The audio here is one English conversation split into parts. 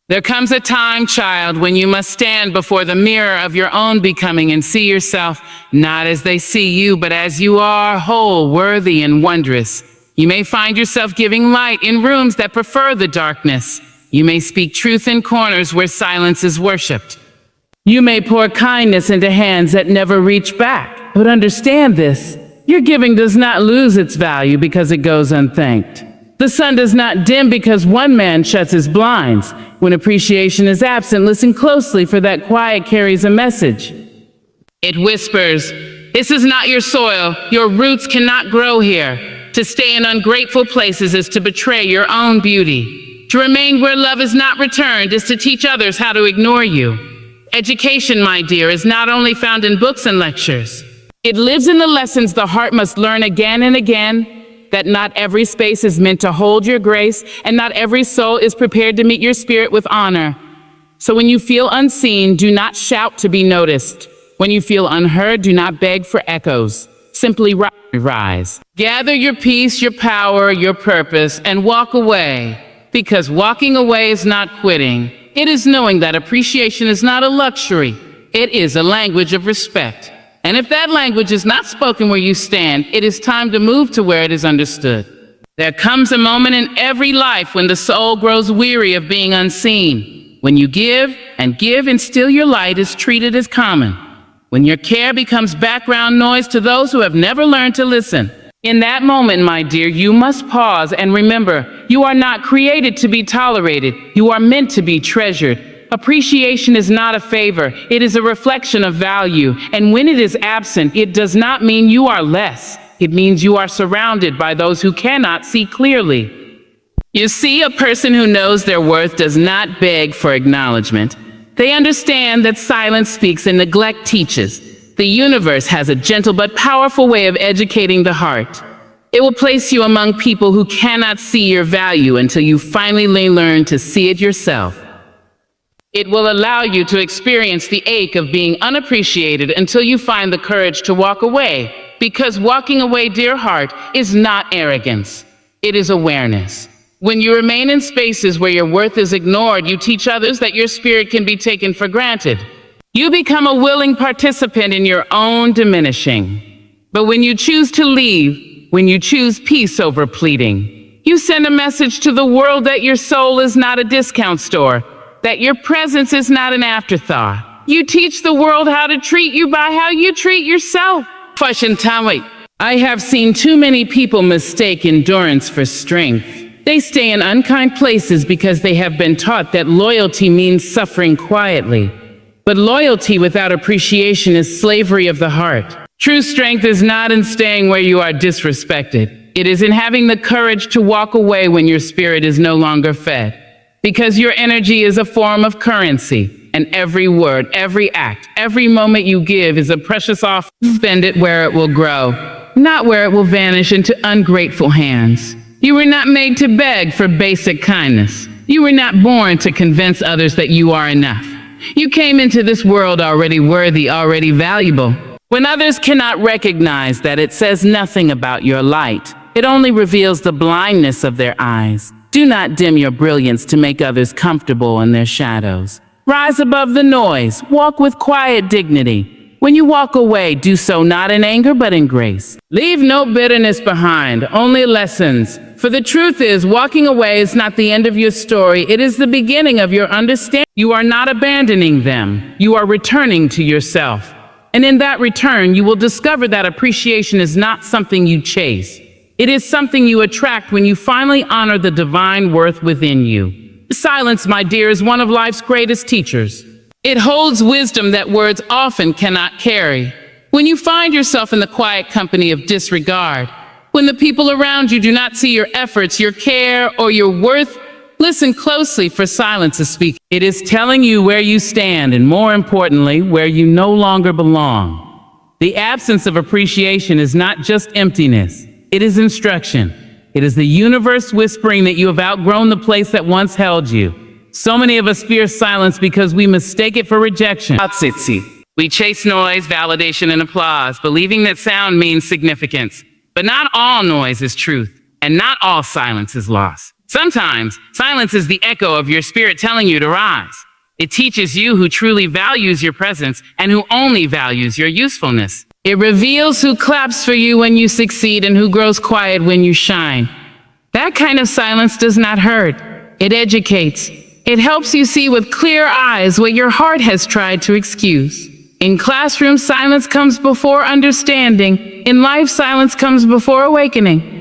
There comes a time, child, when you must stand before the mirror of your own becoming and see yourself not as they see you, but as you are, whole, worthy, and wondrous. You may find yourself giving light in rooms that prefer the darkness. You may speak truth in corners where silence is worshipped. You may pour kindness into hands that never reach back. But understand this, your giving does not lose its value because it goes unthanked. The sun does not dim because one man shuts his blinds. When appreciation is absent, listen closely, for that quiet carries a message. It whispers, "This is not your soil. Your roots cannot grow here." To stay in ungrateful places is to betray your own beauty. To remain where love is not returned is to teach others how to ignore you. Education, my dear, is not only found in books and lectures. It lives in the lessons the heart must learn again and again, that not every space is meant to hold your grace, and not every soul is prepared to meet your spirit with honor. So when you feel unseen, do not shout to be noticed. When you feel unheard, do not beg for echoes. Simply rise. Gather your peace, your power, your purpose, and walk away. Because walking away is not quitting. It is knowing that appreciation is not a luxury. It is a language of respect. And if that language is not spoken where you stand, it is time to move to where it is understood. There comes a moment in every life when the soul grows weary of being unseen. When you give and still your light is treated as common. When your care becomes background noise to those who have never learned to listen. In that moment, my dear, you must pause and remember, you are not created to be tolerated. You are meant to be treasured. Appreciation is not a favor, it is a reflection of value. And when it is absent, it does not mean you are less. It means you are surrounded by those who cannot see clearly. You see, a person who knows their worth does not beg for acknowledgement. They understand that silence speaks and neglect teaches. The universe has a gentle but powerful way of educating the heart. It will place you among people who cannot see your value until you finally learn to see it yourself. It will allow you to experience the ache of being unappreciated until you find the courage to walk away. Because walking away, dear heart, is not arrogance. It is awareness. When you remain in spaces where your worth is ignored, you teach others that your spirit can be taken for granted. You become a willing participant in your own diminishing. But when you choose to leave, when you choose peace over pleading, you send a message to the world that your soul is not a discount store, that your presence is not an afterthought. You teach the world how to treat you by how you treat yourself. I have seen too many people mistake endurance for strength. They stay in unkind places because they have been taught that loyalty means suffering quietly. But loyalty without appreciation is slavery of the heart. True strength is not in staying where you are disrespected. It is in having the courage to walk away when your spirit is no longer fed. Because your energy is a form of currency, and every word, every act, every moment you give is a precious offering. Spend it where it will grow, not where it will vanish into ungrateful hands. You were not made to beg for basic kindness. You were not born to convince others that you are enough. You came into this world already worthy, already valuable. When others cannot recognize that, it says nothing about your light. It only reveals the blindness of their eyes. Do not dim your brilliance to make others comfortable in their shadows. Rise above the noise. Walk with quiet dignity. When you walk away, do so not in anger, but in grace. Leave no bitterness behind, only lessons. For the truth is, walking away is not the end of your story. It is the beginning of your understanding. You are not abandoning them. You are returning to yourself. And in that return, you will discover that appreciation is not something you chase. It is something you attract when you finally honor the divine worth within you. Silence, my dear, is one of life's greatest teachers. It holds wisdom that words often cannot carry. When you find yourself in the quiet company of disregard, when the people around you do not see your efforts, your care, or your worth, listen closely, for silence is speaking. It is telling you where you stand, and more importantly, where you no longer belong. The absence of appreciation is not just emptiness. It is instruction. It is the universe whispering that you have outgrown the place that once held you. So many of us fear silence because we mistake it for rejection. We chase noise, validation, and applause, believing that sound means significance. But not all noise is truth, and not all silence is loss. Sometimes, silence is the echo of your spirit telling you to rise. It teaches you who truly values your presence and who only values your usefulness. It reveals who claps for you when you succeed and who grows quiet when you shine. That kind of silence does not hurt. It educates. It helps you see with clear eyes what your heart has tried to excuse. In classroom, silence comes before understanding. In life, silence comes before awakening.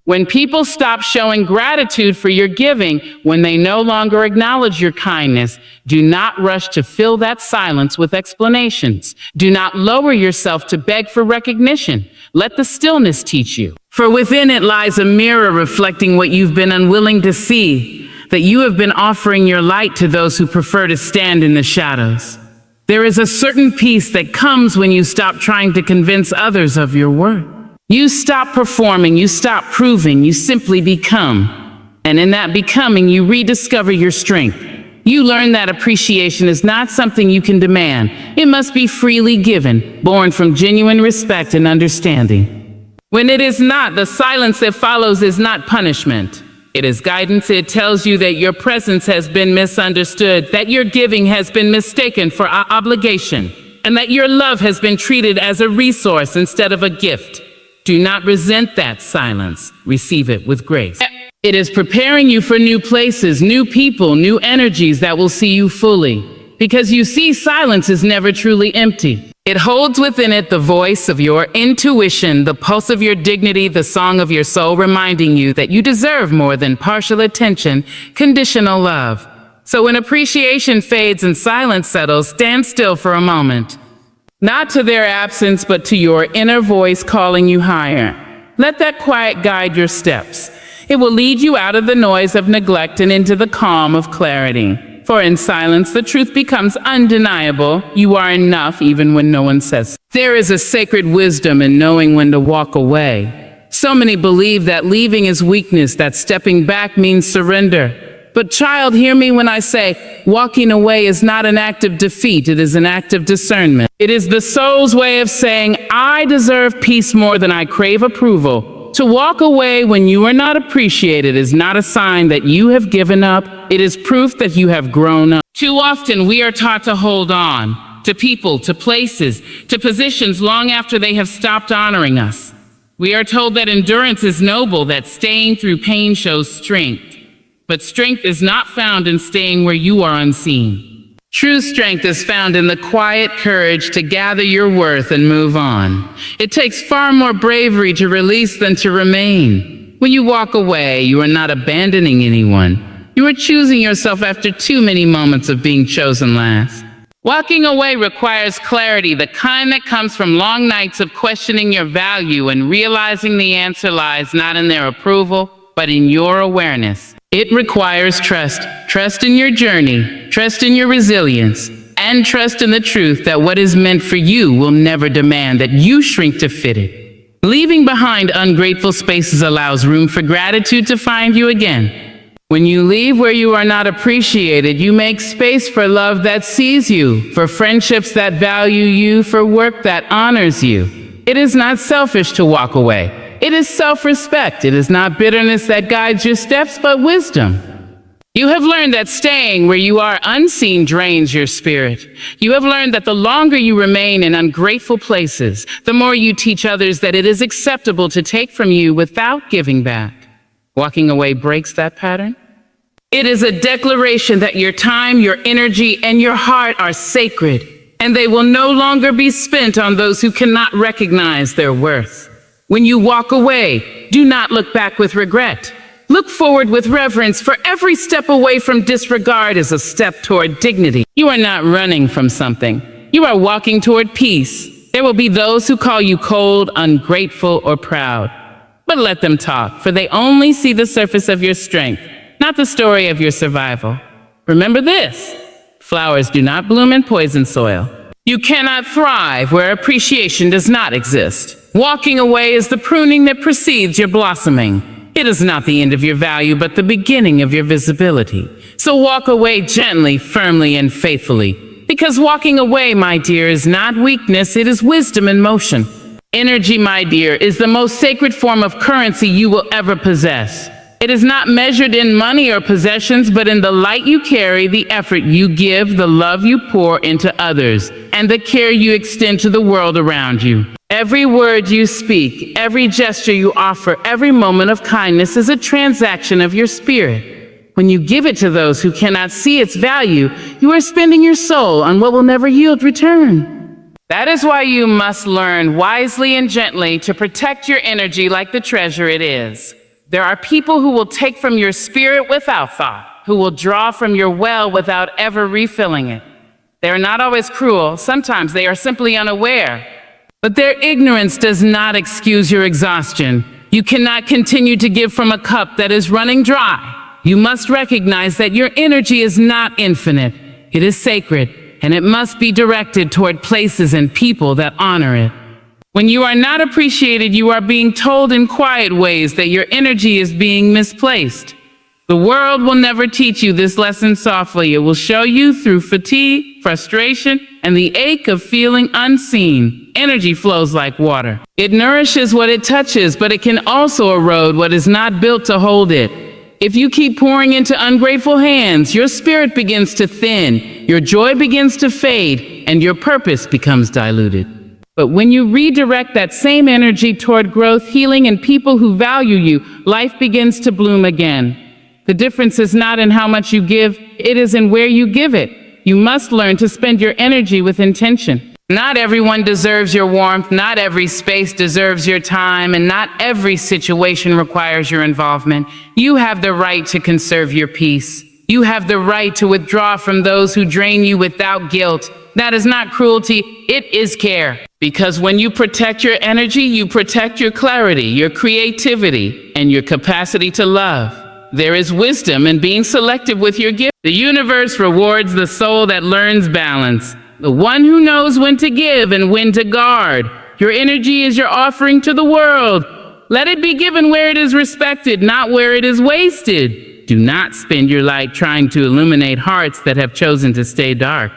When people stop showing gratitude for your giving, when they no longer acknowledge your kindness, do not rush to fill that silence with explanations. Do not lower yourself to beg for recognition. Let the stillness teach you. For within it lies a mirror reflecting what you've been unwilling to see, that you have been offering your light to those who prefer to stand in the shadows. There is a certain peace that comes when you stop trying to convince others of your worth. You stop performing, you stop proving, you simply become. And in that becoming, you rediscover your strength. You learn that appreciation is not something you can demand. It must be freely given, born from genuine respect and understanding. When it is not, the silence that follows is not punishment. It is guidance. It tells you that your presence has been misunderstood, that your giving has been mistaken for obligation, and that your love has been treated as a resource instead of a gift. Do not resent that silence. Receive it with grace. It is preparing you for new places, new people, new energies that will see you fully. Because you see, silence is never truly empty. It holds within it the voice of your intuition, the pulse of your dignity, the song of your soul, reminding you that you deserve more than partial attention, conditional love. So when appreciation fades and silence settles, stand still for a moment. Not to their absence, but to your inner voice calling you higher. Let that quiet guide your steps. It will lead you out of the noise of neglect and into the calm of clarity. For in silence, the truth becomes undeniable. You are enough even when no one says so. There is a sacred wisdom in knowing when to walk away. So many believe that leaving is weakness, that stepping back means surrender. But child, hear me when I say, walking away is not an act of defeat, it is an act of discernment. It is the soul's way of saying, I deserve peace more than I crave approval. To walk away when you are not appreciated is not a sign that you have given up, it is proof that you have grown up. Too often we are taught to hold on, to people, to places, to positions long after they have stopped honoring us. We are told that endurance is noble, that staying through pain shows strength. But strength is not found in staying where you are unseen. True strength is found in the quiet courage to gather your worth and move on. It takes far more bravery to release than to remain. When you walk away, you are not abandoning anyone. You are choosing yourself after too many moments of being chosen last. Walking away requires clarity, the kind that comes from long nights of questioning your value and realizing the answer lies not in their approval, but in your awareness. It requires trust. Trust in your journey, trust in your resilience, and trust in the truth that what is meant for you will never demand that you shrink to fit it. Leaving behind ungrateful spaces allows room for gratitude to find you again. When you leave where you are not appreciated, you make space for love that sees you, for friendships that value you, for work that honors you. It is not selfish to walk away. It is self-respect. It is not bitterness that guides your steps, but wisdom. You have learned that staying where you are unseen drains your spirit. You have learned that the longer you remain in ungrateful places, the more you teach others that it is acceptable to take from you without giving back. Walking away breaks that pattern. It is a declaration that your time, your energy, and your heart are sacred, and they will no longer be spent on those who cannot recognize their worth. When you walk away, do not look back with regret. Look forward with reverence, for every step away from disregard is a step toward dignity. You are not running from something. You are walking toward peace. There will be those who call you cold, ungrateful, or proud. But let them talk, for they only see the surface of your strength, not the story of your survival. Remember this: flowers do not bloom in poison soil. You cannot thrive where appreciation does not exist. Walking away is the pruning that precedes your blossoming. It is not the end of your value, but the beginning of your visibility. So walk away gently, firmly, and faithfully. Because walking away, my dear, is not weakness, it is wisdom in motion. Energy, my dear, is the most sacred form of currency you will ever possess. It is not measured in money or possessions, but in the light you carry, the effort you give, the love you pour into others, and the care you extend to the world around you. Every word you speak, every gesture you offer, every moment of kindness is a transaction of your spirit. When you give it to those who cannot see its value, you are spending your soul on what will never yield return. That is why you must learn wisely and gently to protect your energy like the treasure it is. There are people who will take from your spirit without thought, who will draw from your well without ever refilling it. They are not always cruel. Sometimes they are simply unaware. But their ignorance does not excuse your exhaustion. You cannot continue to give from a cup that is running dry. You must recognize that your energy is not infinite. It is sacred, and it must be directed toward places and people that honor it. When you are not appreciated, you are being told in quiet ways that your energy is being misplaced. The world will never teach you this lesson softly. It will show you through fatigue, frustration, and the ache of feeling unseen. Energy flows like water. It nourishes what it touches, but it can also erode what is not built to hold it. If you keep pouring into ungrateful hands, your spirit begins to thin, your joy begins to fade, and your purpose becomes diluted. But when you redirect that same energy toward growth, healing, and people who value you, life begins to bloom again. The difference is not in how much you give, it is in where you give it. You must learn to spend your energy with intention. Not everyone deserves your warmth, not every space deserves your time, and not every situation requires your involvement. You have the right to conserve your peace. You have the right to withdraw from those who drain you without guilt. That is not cruelty, it is care. Because when you protect your energy, you protect your clarity, your creativity, and your capacity to love. There is wisdom in being selective with your gift. The universe rewards the soul that learns balance, the one who knows when to give and when to guard. Your energy is your offering to the world. Let it be given where it is respected, not where it is wasted. Do not spend your light trying to illuminate hearts that have chosen to stay dark.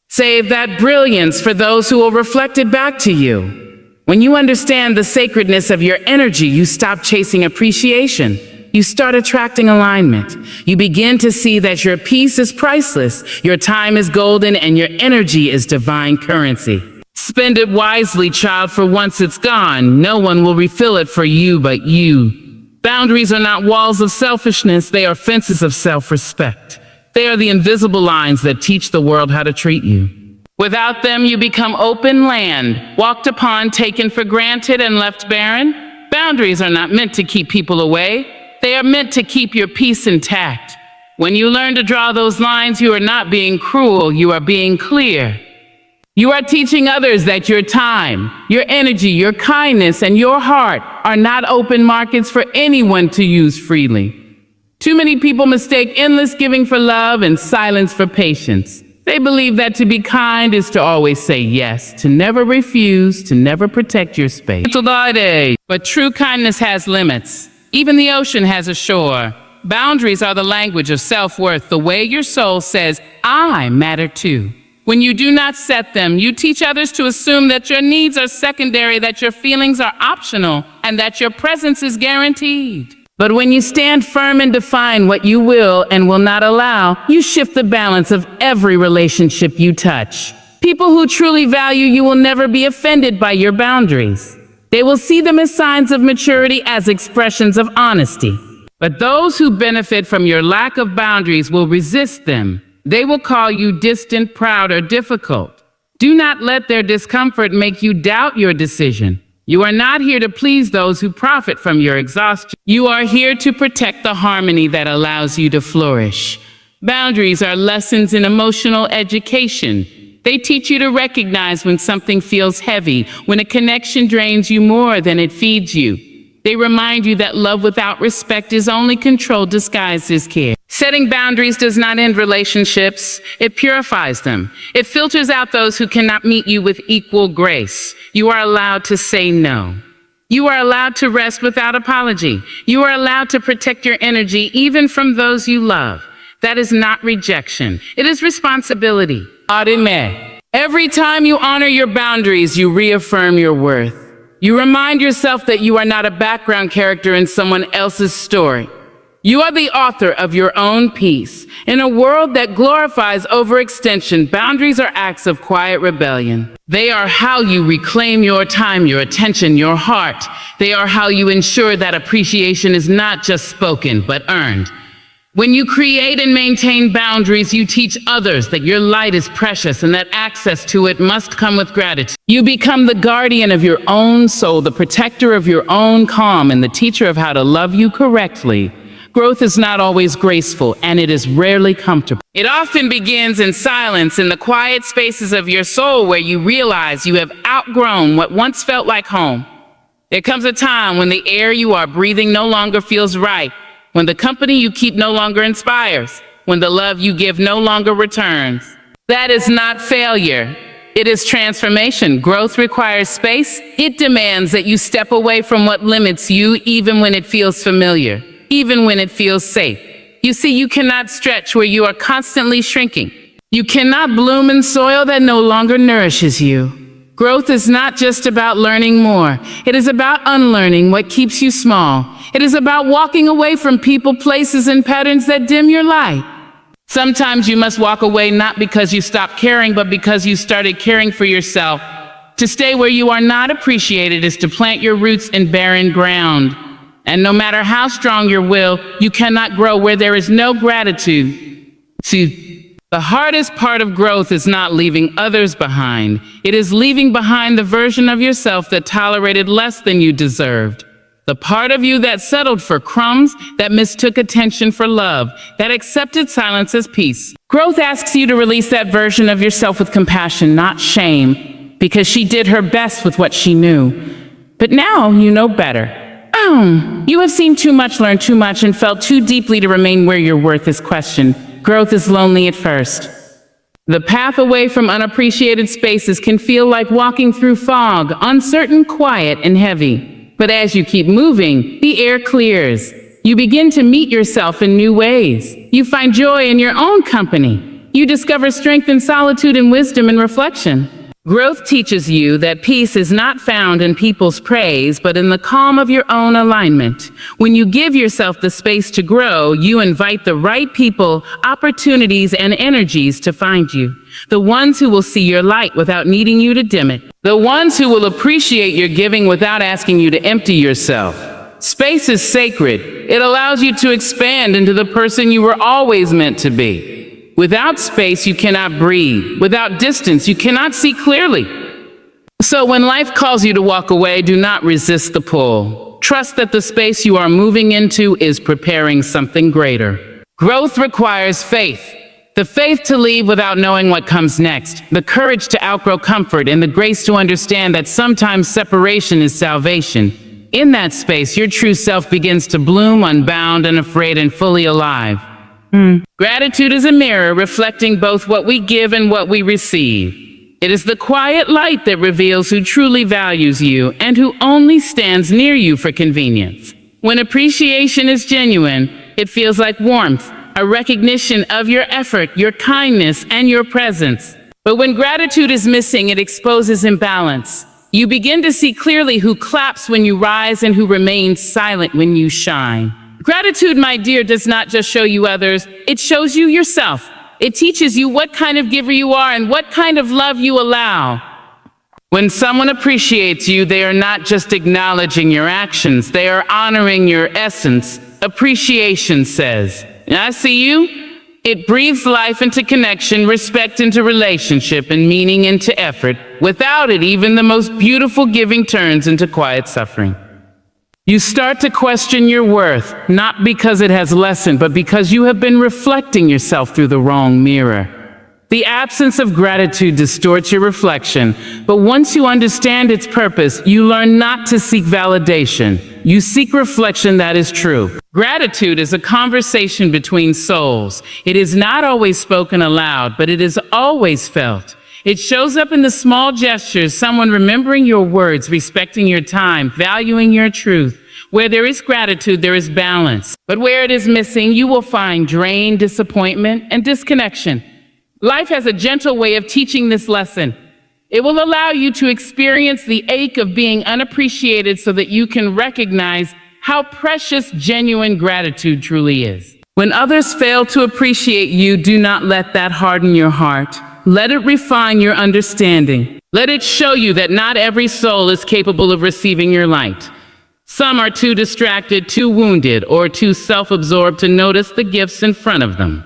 Save that brilliance for those who will reflect it back to you. When you understand the sacredness of your energy, you stop chasing appreciation. You start attracting alignment. You begin to see that your peace is priceless, your time is golden, and your energy is divine currency. Spend it wisely, child, for once it's gone, no one will refill it for you but you. Boundaries are not walls of selfishness, they are fences of self-respect. They are the invisible lines that teach the world how to treat you. Without them, you become open land, walked upon, taken for granted, and left barren. Boundaries are not meant to keep people away. They are meant to keep your peace intact. When you learn to draw those lines, you are not being cruel, you are being clear. You are teaching others that your time, your energy, your kindness, and your heart are not open markets for anyone to use freely. Too many people mistake endless giving for love and silence for patience. They believe that to be kind is to always say yes, to never refuse, to never protect your space. But true kindness has limits. Even the ocean has a shore. Boundaries are the language of self-worth, the way your soul says, I matter too. When you do not set them, you teach others to assume that your needs are secondary, that your feelings are optional, and that your presence is guaranteed. But when you stand firm and define what you will and will not allow, you shift the balance of every relationship you touch. People who truly value you will never be offended by your boundaries. They will see them as signs of maturity, as expressions of honesty. But those who benefit from your lack of boundaries will resist them. They will call you distant, proud, or difficult. Do not let their discomfort make you doubt your decision. You are not here to please those who profit from your exhaustion. You are here to protect the harmony that allows you to flourish. Boundaries are lessons in emotional education. They teach you to recognize when something feels heavy, when a connection drains you more than it feeds you. They remind you that love without respect is only control disguised as care. Setting boundaries does not end relationships, it purifies them. It filters out those who cannot meet you with equal grace. You are allowed to say no. You are allowed to rest without apology. You are allowed to protect your energy even from those you love. That is not rejection, it is responsibility. Every time you honor your boundaries, you reaffirm your worth. You remind yourself that you are not a background character in someone else's story. You are the author of your own piece. In a world that glorifies overextension, boundaries are acts of quiet rebellion. They are how you reclaim your time, your attention, your heart. They are how you ensure that appreciation is not just spoken, but earned. When you create and maintain boundaries, you teach others that your light is precious and that access to it must come with gratitude. You become the guardian of your own soul, the protector of your own calm, and the teacher of how to love you correctly. Growth is not always graceful, and it is rarely comfortable. It often begins in silence, in the quiet spaces of your soul where you realize you have outgrown what once felt like home. There comes a time when the air you are breathing no longer feels right, when the company you keep no longer inspires, when the love you give no longer returns. That is not failure. It is transformation. Growth requires space. It demands that you step away from what limits you, even when it feels familiar, even when it feels safe. You see, you cannot stretch where you are constantly shrinking. You cannot bloom in soil that no longer nourishes you. Growth is not just about learning more. It is about unlearning what keeps you small. It is about walking away from people, places, and patterns that dim your light. Sometimes you must walk away not because you stopped caring, but because you started caring for yourself. To stay where you are not appreciated is to plant your roots in barren ground. And no matter how strong your will, you cannot grow where there is no gratitude. See, the hardest part of growth is not leaving others behind. It is leaving behind the version of yourself that tolerated less than you deserved. The part of you that settled for crumbs, that mistook attention for love, that accepted silence as peace. Growth asks you to release that version of yourself with compassion, not shame, because she did her best with what she knew. But now you know better. You have seen too much, learned too much, and felt too deeply to remain where your worth is questioned. Growth is lonely at first. The path away from unappreciated spaces can feel like walking through fog, uncertain, quiet, and heavy. But as you keep moving, the air clears. You begin to meet yourself in new ways. You find joy in your own company. You discover strength in solitude and wisdom in reflection. Growth teaches you that peace is not found in people's praise, but in the calm of your own alignment. When you give yourself the space to grow, you invite the right people, opportunities, and energies to find you. The ones who will see your light without needing you to dim it. The ones who will appreciate your giving without asking you to empty yourself. Space is sacred. It allows you to expand into the person you were always meant to be. Without space, you cannot breathe. Without distance, you cannot see clearly. So when life calls you to walk away, do not resist the pull. Trust that the space you are moving into is preparing something greater. Growth requires faith. The faith to leave without knowing what comes next. The courage to outgrow comfort and the grace to understand that sometimes separation is salvation. In that space, your true self begins to bloom, unbound, unafraid, and fully alive. Gratitude is a mirror reflecting both what we give and what we receive. It is the quiet light that reveals who truly values you and who only stands near you for convenience. When appreciation is genuine, it feels like warmth, a recognition of your effort, your kindness, and your presence. But when gratitude is missing, it exposes imbalance. You begin to see clearly who claps when you rise and who remains silent when you shine. Gratitude, my dear, does not just show you others, it shows you yourself. It teaches you what kind of giver you are and what kind of love you allow. When someone appreciates you, they are not just acknowledging your actions, they are honoring your essence. Appreciation says, "I see you." It breathes life into connection, respect into relationship, and meaning into effort. Without it, even the most beautiful giving turns into quiet suffering. You start to question your worth, not because it has lessened, but because you have been reflecting yourself through the wrong mirror. The absence of gratitude distorts your reflection, but once you understand its purpose, you learn not to seek validation. You seek reflection that is true. Gratitude is a conversation between souls. It is not always spoken aloud, but it is always felt. It shows up in the small gestures, someone remembering your words, respecting your time, valuing your truth. Where there is gratitude, there is balance. But where it is missing, you will find drain, disappointment, and disconnection. Life has a gentle way of teaching this lesson. It will allow you to experience the ache of being unappreciated so that you can recognize how precious genuine gratitude truly is. When others fail to appreciate you, do not let that harden your heart. Let it refine your understanding. Let it show you that not every soul is capable of receiving your light. Some are too distracted, too wounded, or too self-absorbed to notice the gifts in front of them.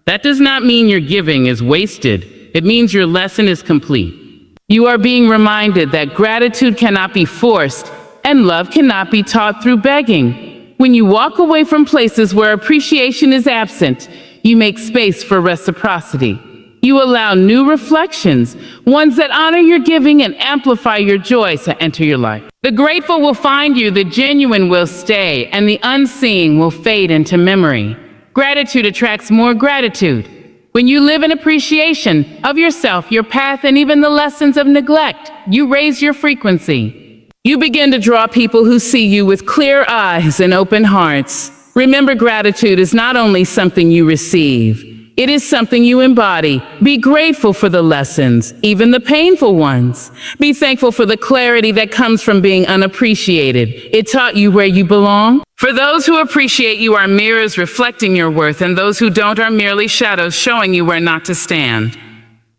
That does not mean your giving is wasted. It means your lesson is complete. You are being reminded that gratitude cannot be forced and love cannot be taught through begging. When you walk away from places where appreciation is absent, you make space for reciprocity. You allow new reflections, ones that honor your giving and amplify your joy to enter your life. The grateful will find you, the genuine will stay, and the unseen will fade into memory. Gratitude attracts more gratitude. When you live in appreciation of yourself, your path, and even the lessons of neglect, you raise your frequency. You begin to draw people who see you with clear eyes and open hearts. Remember, gratitude is not only something you receive, it is something you embody. Be grateful for the lessons, even the painful ones. Be thankful for the clarity that comes from being unappreciated. It taught you where you belong. For those who appreciate you are mirrors reflecting your worth, and those who don't are merely shadows showing you where not to stand.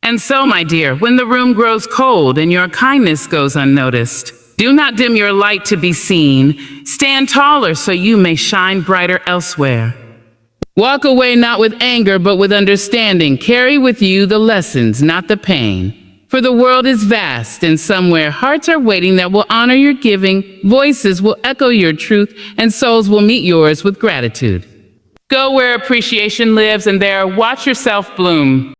And so, my dear, when the room grows cold and your kindness goes unnoticed, do not dim your light to be seen. Stand taller so you may shine brighter elsewhere. Walk away not with anger, but with understanding. Carry with you the lessons, not the pain. For the world is vast, and somewhere hearts are waiting that will honor your giving, voices will echo your truth, and souls will meet yours with gratitude. Go where appreciation lives, and there watch yourself bloom.